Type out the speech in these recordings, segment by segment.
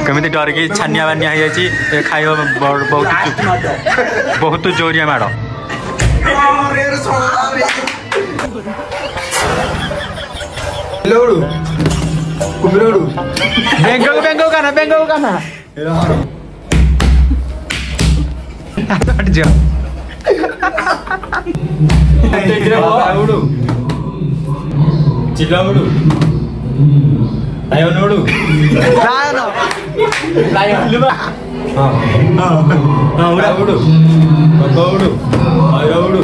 केमी डर की छानिया बानिया हो खाई बहुत जोरिया माड़ बेंगो काना चिल्लाउडू लायन उडू लायन लायन लुबा हां हां उडा उडू बाबा उडू आया उडू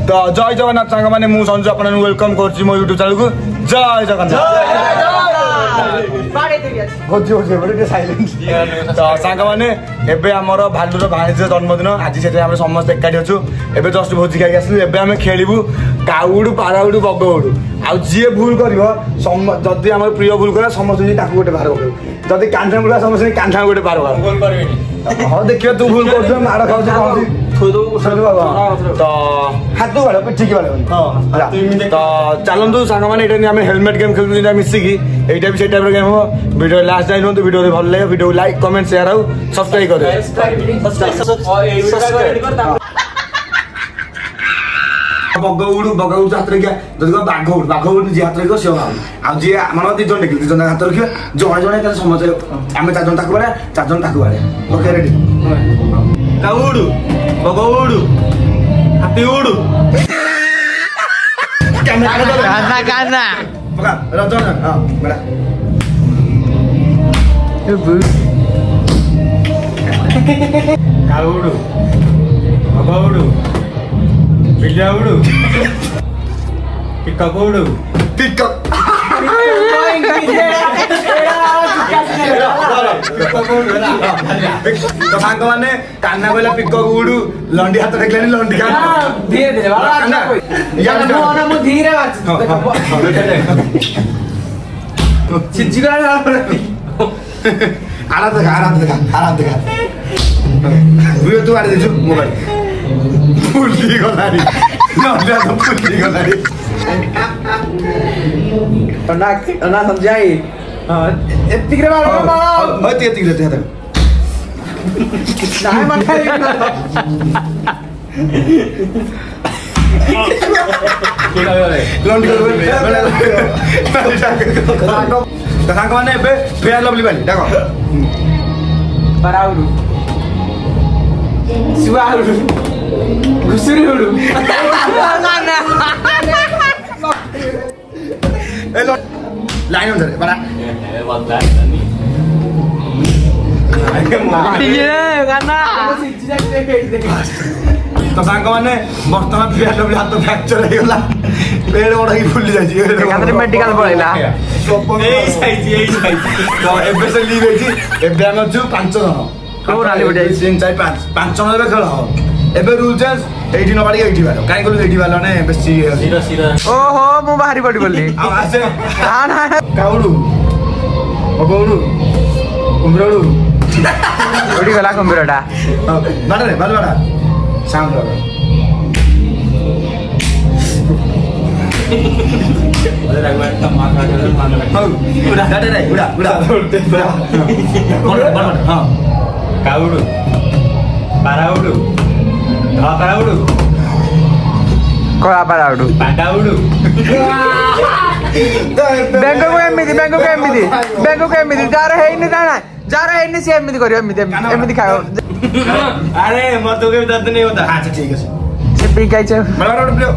तो जय जगन्नाथ सांग माने मु संजू आपन वेलकम करछि मो YouTube चैनल को जय जगन्नाथ तो सांग मैंने एबे आमर भालुर भाणीज जन्मदिन आज से समस्त एकाठी अच्छु एबे जस्ट भोजी खाई आसलु एबे आम खेलू काउडू पाराउडू बगउडू आ जी भूल कर जदि आम प्रिय भूल कर समस्त गोटे बाहर पकड़ जदि कांधा मुड़ा समस्त कांधा गोटे बाहर हाँ देखिए तू भूल कर माड़ खाऊ तो हाथ बाड़ पिठी तो चलतु सांग मैंने हेलमेट गेम खेलते मिसिकी यही से टाइप गेम हम वीडियो लास्ट जाए नुँ वीडियो भल लगे वीडियो लाइक कमेंट शेयर आउ सब्सक्राइब कर बगउडू बगउडू हाथ रखिया जब बाघउडू बाघउडू जी हाथ रखियो से आ जी आम दिज देखिए दिज हाथ रखिए जड़े जड़े समस्त आम 4 जन ताकू बाड़े 4 जन ताकू बाड़े ओके रेडी काउडू बगउडू हाथी उडू काना काना पका रजन हां बड़ा काउडू बगउडू बिल्लाउडू पिकअपउडू पिकअप तो सांग माने कान्ना कहला पिकअप उडू लंडी हाथ देखले लंडी धीरे धीरे बाबा मु धीरे छिजी गला आराम देखा वीडियो तू आरे देछु मोबाइल फुली गलानी नंदा तो फुली गलानी ना समझाई एतिक रे बाबा मत एतिक लेते हैं नाही मत सांग माने फेयर लवली बानी देखो बराउडू सुआउडू घुसुरुडू लाइन उधर बड़ा तो सांग माने बर्तमान फेयर लवली हाथ फ्रैक्चर हो गला पेड़ बड़ा ही फुल जाई मेडिकल पळैला एई साइज तो एबे से लीव होई एबे हम छु 5 जन को राली बडे 3 4 5 जन रे खेल हो एबे रूल चेंज 80 न बाडी 80 वाला काई कहलु 80 वाला ने बेसी सिरा ओहो मु बाहरी पडी बोलली आ आसे ना काउडू बगउडू कुमरडू ओडी गला कुमरडा बाडा रे बाडा साउंड लगा अरे लगवा टमाटर मार उड़ा डाटे रे उड़ा हां काउडू पाराउडू धापाउडू कोला पाराउडू पाटाउडू बेंगो को एमिदी जार है नहीं से एमिदी करियो एमिदी खाओ अरे मत तो के दर्द नहीं होता अच्छा ठीक है से पी काई छ बड़ा प्रियो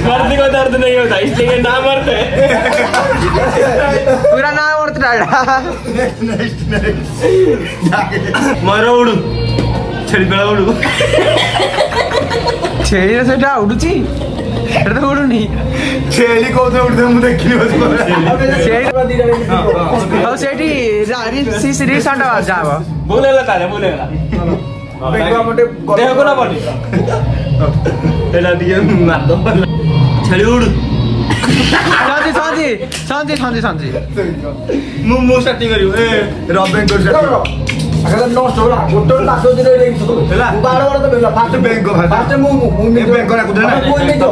मरने को दर्द नहीं होता इसलिए ना मरते पूरा ना मरता मरो उड़ू छेड़ी बेला उड़ू छेड़ी से डा उड़ुची एटा तो उड़ुनी छेड़ी को तो उड़दे मु देखिनी बस छेड़ी हां सेठी सी सीरीज संडा जाबो बोलेला ताले बोलेला बेगवा मटे देह को ना पड़ी एला दिए मार दो छेड़ी उड़ ସଞ୍ଜି ମୁଁ ଷ୍ଟାର୍ଟିଂ କରିବୁ ଏ ରବେଙ୍କ ଆଗେ ନଷ୍ଟ ହେଲା ଗୋଟେ ଲାଷ୍ଟ ଦିନ ରେଡି ହେଲା ବାର ବାର ତ ବେଲା ଫାଷ୍ଟ ବ୍ୟାଙ୍କ ଫାଷ୍ଟ ମୁଁ ବ୍ୟାଙ୍କ କରା କୁଦେ ନା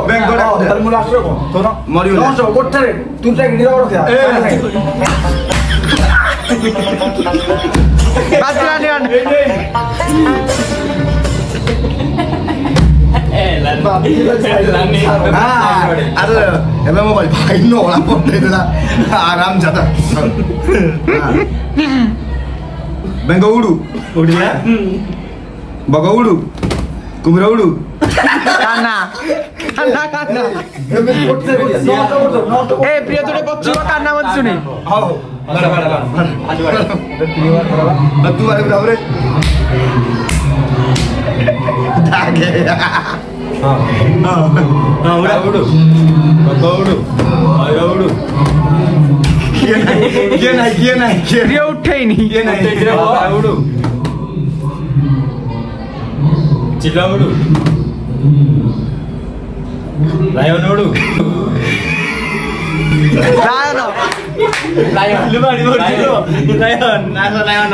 ବ୍ୟାଙ୍କ କରା କୁଦେ ମୁଁ ଲାଷ୍ଟ ରେ ତୋର ମରିବ ନଷ୍ଟ ଗୋଟେ ତୁ ଟ୍ରାକ୍ ଦିନ ବଡ଼ ଥିଲା अरे एबे मोबाइल भाई नोला पड़े देला आराम जाता बेंगौडू उड़िया बगौडू कुमरौडू कान्ना एबे कोठे नষ্ট ए प्रिय तोरे बच्ची को कान्ना मत सुनी हां बड़ा आज बड़ा तू बारे बराबर दागे हां उड़ा उड़ू बगौडू आयौडू ये नहीं प्रिय उठे ही नहीं ये नहीं उड़ू चिल्ला उड़ू लायन उड़ू लायन लुबाड़ी बोलतो लायन नासा लायन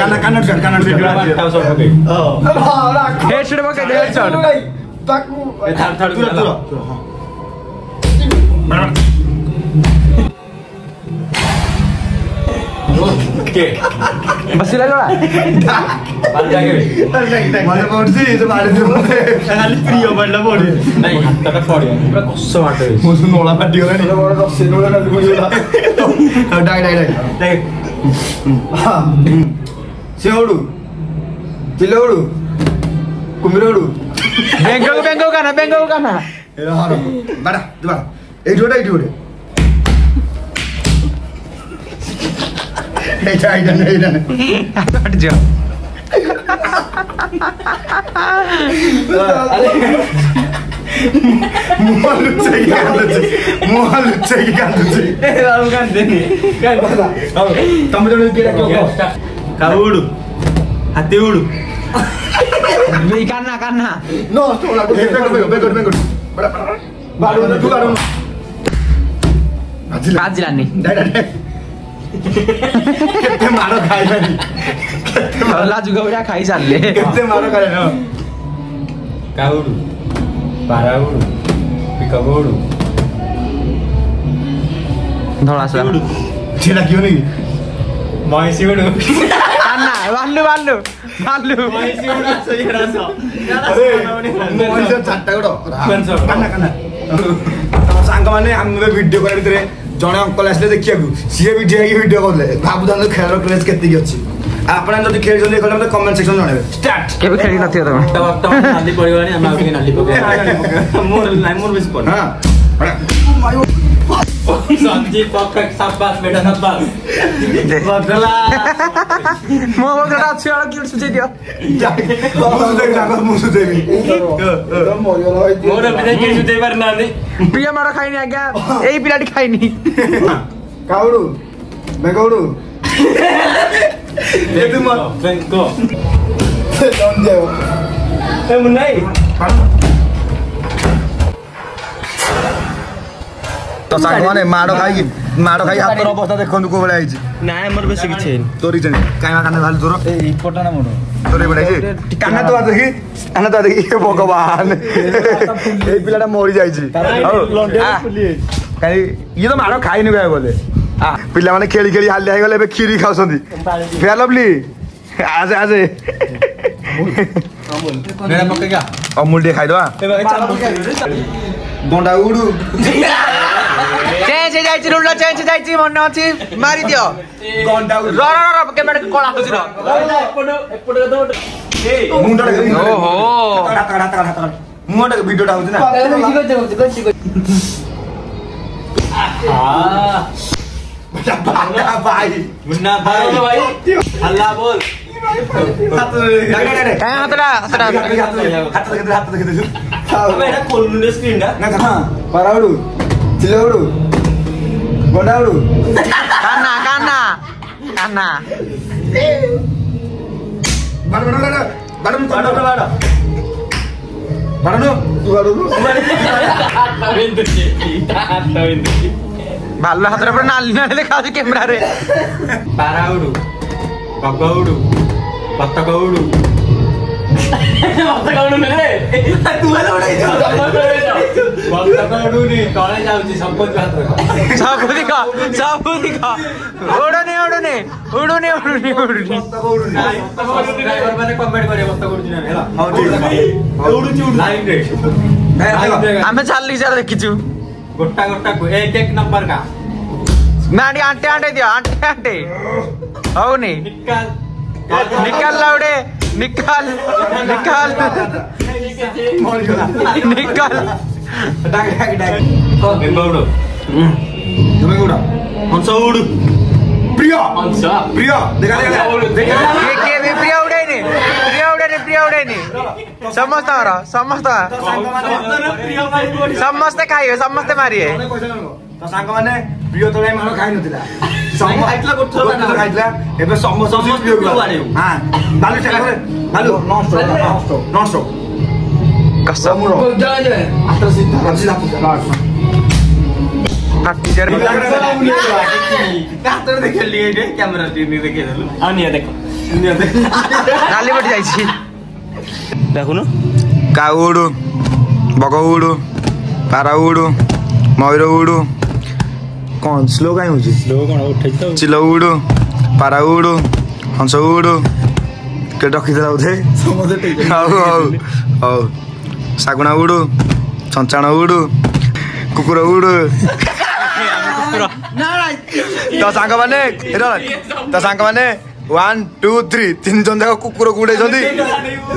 ना काना हेडशॉट बके हेडशॉट ताकू थर्ड के बसिला गला बाल जाके मला पडसी तो बारे दे खाली प्रिय पडला पडे नाही हातटा पडे पुरा कस्स वाटते मोसु नोळा फाटी गेला नाही बडा कस्से नोळा फाटी गेला डाय सेवडू चिलवडू कुमिरवडू बेंगो काना ए हारो बडा दुबा एठी ओडा नहीं हट जा काउडू हाथी उड़ू कान्ना नो बेगोड बाजिलानी केते मारो खाइलानी लाजु गौरा खाइ सारले केते मारो खाइलानी काउडू पाराउडू पिकबोडू धोला सा छेला क्यों नहीं माइसी उडू कान्ना बाल्लू माइसी उडू सही रासो अरे मोइसे चाटा गडो कान्ना सांग माने हम वीडियो करे भितरे जने अंकल आसले देखिया सी वीडियो करले बाबू दान खेल क्रेज केते अछि आपण जदि खेल जल्दी कले मते कमेंट सेक्शन जणाबे स्टार्ट केबे खेली नथियो तमे तब नाली पड़िबानी हम आके नाली पके मोर बेस पड़ हां संजीव परफेक्ट शाबाश बेटा शाबाश बदला मो बदला अछि और क्यूट सुझे दियो मुसु देवी मोर बिना के सुझे पर नानी प्रिय मारो खाइनी आज्ञा एई पिलाटी खाइनी काउडू बेगौडू ये तुम बेंको डन जाओ ए मुन्नाई तो सांग माने माडो खाई हातर अवस्था देखनु को बळे आइछि नाय मोर बेसी किछि तोरी जने काना काना भाल तोर ए पटना मोर तोरे बळे काना तो देखि हे भगवान ए पिलाटा मरि जाइछि काई ये तो माडो खाइ नि गय बोले आ पिला माने खेली खेली हाल जाय गले बे खीरी खाउसंदी फेयर लवली आज मेरा पकेगा अमूल दे खाइ दवा गंडा उडू चेंज जाइछि रुल चेंज जाइछि मन अछि मारि दियो गंडा उडू र केबे कोला होछि र एपड़ दो ए मुंडा ओहो मुंडा वीडियोटा होछि ना भाई मुन्ना भाई अल्लाह बोल काय हातरा अबे एटा कोलुने स्क्रीन ना ना पाराउडू चिलवडू गोडाउडू कान्ना बाड़ ବାଡ଼ୁନୁ ତୁ ବାଡ଼ୁନୁ ଭାଲୁ ହାତରେ ପୁରା ନାଲି ନାଲି ଦେଖାଯାଉଛି କ୍ୟାମେରାରେ। ପାରା ଉଡୁ, ବଗ ଉଡୁ, ବତକ ଉଡୁ। ବତକ ଉଡୁନି ତଳେ ଯାଉଛି ସବୁ ଦିଖ ଉଡୁନି ଉଡୁନି ଉଡୁନି ଉଡୁନି ଉଡୁନି। ମାନେ କମେଣ୍ଟ କରିବେ ବତକ ଉଡୁଛି ନା ହେଲା। ଆମେ ଚାଲିକି ସାର ଦେଖିଛୁ। ଗୋଟା ଗୋଟା ଏକ ନମ୍ବର का ନା ଟିକେ ଆଣ୍ଟେ ଆଣ୍ଟେ ଦିଅ ଆଣ୍ଟେ ଆଣ୍ଟେ ହଉନି। ନିକାଲ ଲାଉଡେ ନିକାଲ ନିକାଲ ନିକାଲ ହଂସ ଉଡୁ ପ୍ରିୟ ପ୍ରିୟ ପ୍ରିୟ ଉଡେଇନି ପ୍ରିୟ ଉଡେଇନି ପ୍ରିୟ ଉଡେଇନି। ସମସ୍ତଙ୍କର ସମସ୍ତେ ଖାଇବେ ସମସ୍ତେ ମାରିବେ। ତ ସାଙ୍ଗମାନେ ପ୍ରିୟ ତ ମାଡ଼ ଖାଇ ନଥିଲା ଖାଇଥିଲା ଏବେ ସମସ୍ତ ନାଲି ପଟି ଯାଇଛି। ଦେଖୁନୁ କାଉ ଉଡୁ, ବଗ ଉଡୁ, ପାରା ଉଡୁ, ମୟୂର ଉଡୁ। କଣ ସ୍ଲୋ କାଇଁ ହଉଛି? ଚିଲ ଉଡୁ, ପାରା ଉଡୁ, ହଂସ ଉଡୁ। କେ ରଖିଥିଲା ବୋଧେ। ହଉ ହଉ ହଉ ଶାଗୁଣା ଉଡୁ, ଛଞ୍ଚାଣ ଉଡୁ, କୁକୁର ଉଡୁ। ତ ସାଙ୍ଗମାନେ 1 2 3 ତିନି ଜଣ ଯାକ କୁକୁର ଗୁଡେଇଛନ୍ତି।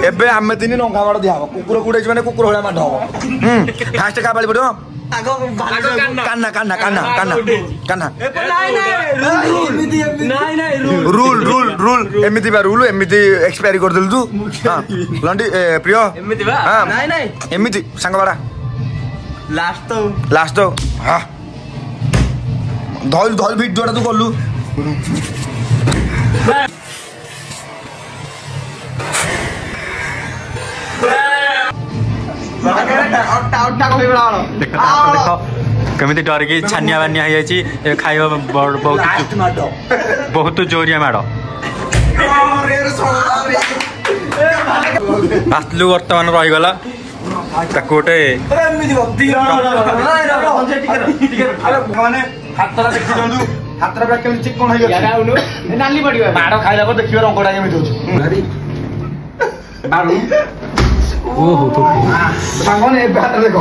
ଏବେ ଆମେ ତିନି ନଙ୍ଗା ମାଡ଼ ଦିଆହବ। କୁକୁର ଗୁଡେଇଛି ମାନେ କୁକୁର ଭଳିଆ ମାଡ଼ ହବ। ଫାଷ୍ଟ କାହା ପାଳି ପଡିବ? କାନ୍ନା କାନ୍ନା କାନ୍ନା କାନ୍ନା କାନ୍ନା। ରୁଲ ରୁଲ ରୁଲ ଏମିତି ବା ରୁଲ ଏମିତି ଏକ୍ସପାୟାରି କରିଦେଲୁ ତୁ। ହଁ ଲଣ୍ଡି ପ୍ରିୟ ଏମିତି ସାଙ୍ଗ ବାଡା ଲାଷ୍ଟ ତ ହଁ ଧଇଲୁ ଧଇଲୁ ଭିଡିଓଟା ତୁ କଲୁ। କେମିତି ଡରିକି ଛାନିଆ ବାନିଆ ହେଇଯାଇଛି। ଖାଇବା ବହୁତ ଜୋରିଆ ମାଡ଼। ଆସିଲୁ ବର୍ତ୍ତମାନ ରହିଗଲା ତାକୁ ଗୋଟେ ହାତଟା ଦେଖି ଦିଅନ୍ତୁ। ହାତଟା ପୁରା କେମିତି ଚିକଣ ହେଇଯାଉଛି। ନାଲି ପଡିବ ମାଡ଼ ଖାଇଲା ପରେ ଦେଖିବେ ରଙ୍ଗଟା କେମିତି ହଉଛି। ସାଙ୍ଗମାନେ ଏବେ ହାତ ଦେଖ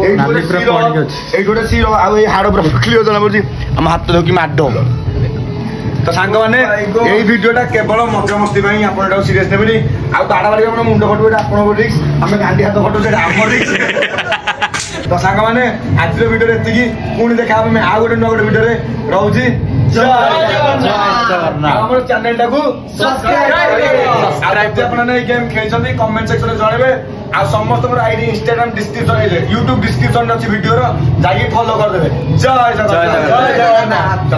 ଏଇଠି ଗୋଟେ ଶିର ଆଉ ଏଇ ହାଡ଼ ପୁରା କ୍ଲିୟର ଜଣା ପଡୁଛି। ଆମ ହାତ ଦେଖି ମାଡ଼। ତ ସାଙ୍ଗମାନେ ଏଇ ଭିଡିଓଟା କେବଳ ମଜାମସ୍ତି ପାଇଁ ଆପଣ ଏଟାକୁ ସିରିୟସ୍ ନେବେନି। ଆଉ ବାଡା ବାଡି ଆପଣ ମୁଣ୍ଡ ଫଟୋ ଏଟା ଆପଣଙ୍କ ରିକ୍ସ। ଆମେ ଗାଣ୍ଡି ହାତ ଫଟୋ ସେଟା ଆମର ରିକ୍ସ। ତ ସାଙ୍ଗମାନେ ଆଜିର ଭିଡିଓରେ ଏତିକି। ପୁଣି ଦେଖା ହବ ଆଉ ଗୋଟେ ନୂଆ ଗୋଟେ ଭିଡିଓରେ। ରହୁଛି ଆମର ଚ୍ୟାନେଲଟାକୁ ଆପଣମାନେ ଏଇ ଗେମ୍ ଖେଳିଛନ୍ତି କମେଣ୍ଟ ସେକ୍ସନରେ ଜଣେଇବେ। ଆଉ ସମସ୍ତଙ୍କର ଆଇଡି ଇନଷ୍ଟାଗ୍ରାମ ଡିସ୍କ୍ରିପସନ ୟୁଟ୍ୟୁବ ଡିସ୍କ୍ରିପସନରେ ଅଛି ଭିଡିଓର। ଯାଇକି ଫଲୋ କରିଦେବେ। ଜୟ ଜଗନ୍ନାଥ।